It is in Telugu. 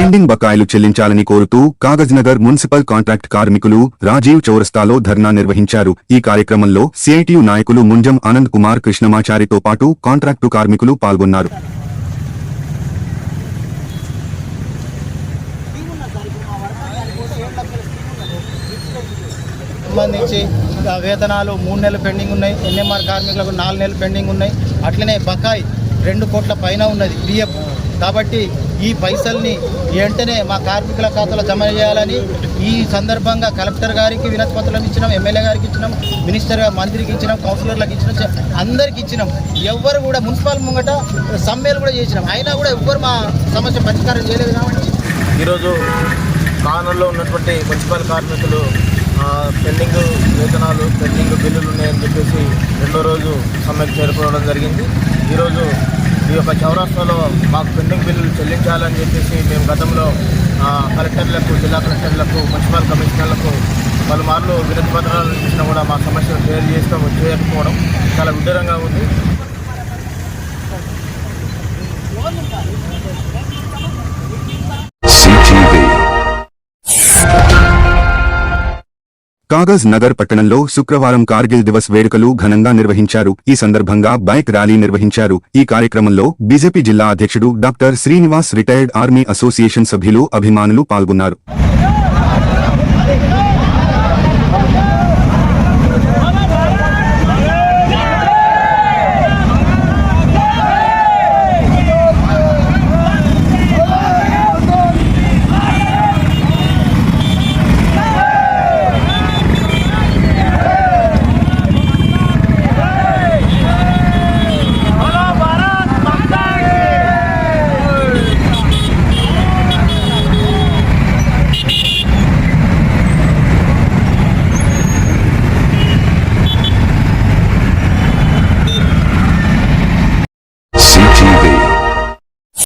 పెండింగ్ బకాయిలు చెల్లించాలని కోరుతూ కాగజ్నగర్ మున్సిపల్ కాంట్రాక్ట్ కార్మికులు రాజీవ్ చౌరస్తాలో ధర్నా నిర్వహించారు. ఈ కార్యక్రమంలో సిఐటియు నాయకులు ముంజం ఆనంద్ కుమార్ కృష్ణమాచారితో పాటు కాంట్రాక్టు కార్మికులు పాల్గొన్నారు. సంబంధించి వేతనాలు 3 నెలలు పెండింగ్ ఉన్నాయి. ఎన్ఎంఆర్ కార్మికులకు 4 నెలలు పెండింగ్ ఉన్నాయి. అట్లనే బకాయి 2 కోట్ల పైన ఉన్నది పిఎఫ్. కాబట్టి ఈ పైసల్ని వెంటనే మా కార్మికుల ఖాతాలో జమ చేయాలని ఈ సందర్భంగా కలెక్టర్ గారికి వినతి పత్రాలను ఇచ్చినాం, ఎమ్మెల్యే గారికి ఇచ్చినాం, మినిస్టర్ మంత్రికి ఇచ్చినాం, కౌన్సిలర్లకు ఇచ్చినాం, అందరికి ఇచ్చినాం. ఎవ్వరు కూడా మున్సిపల్ ముంగట సమ్మెలు కూడా చేసినాం. అయినా కూడా ఎవ్వరు మా సమస్య పరిష్కారం చేయలేదు. కాబట్టి ఈరోజు కానూరులో ఉన్నటువంటి మున్సిపల్ కార్మికులు పెండింగ్ వేతనాలు, పెండింగ్ బిల్లులు ఉన్నాయని చెప్పేసి 2వ రోజు సమ్మెకు చేరుకోవడం జరిగింది. ఈరోజు ఈ యొక్క చౌరస్తాలో మాకు పెండింగ్ బిల్లులు చెల్లించాలని చెప్పేసి మేము గతంలో కలెక్టర్లకు, జిల్లా కలెక్టర్లకు, మున్సిపల్ కమిషనర్లకు పలుమార్లు వినతి పత్రాలు ఇచ్చినా కూడా మా సమస్యలు క్లియర్ చేయకపోవడం చాలా విడ్డూరంగా ఉంది. కాగజ్ నగర్ పట్టణంలో శుక్రవారం కార్గిల్ దివస్ వేడుకలు ఘనంగా నిర్వహించారు. ఈ సందర్భంగా బైక్ ర్యాలీ నిర్వహించారు. ఈ కార్యక్రమంలో బీజేపీ జిల్లా అధ్యక్షుడు doctor Srinivas, retired army association సభ్యులు, అభిమానులు పాల్గొన్నారు.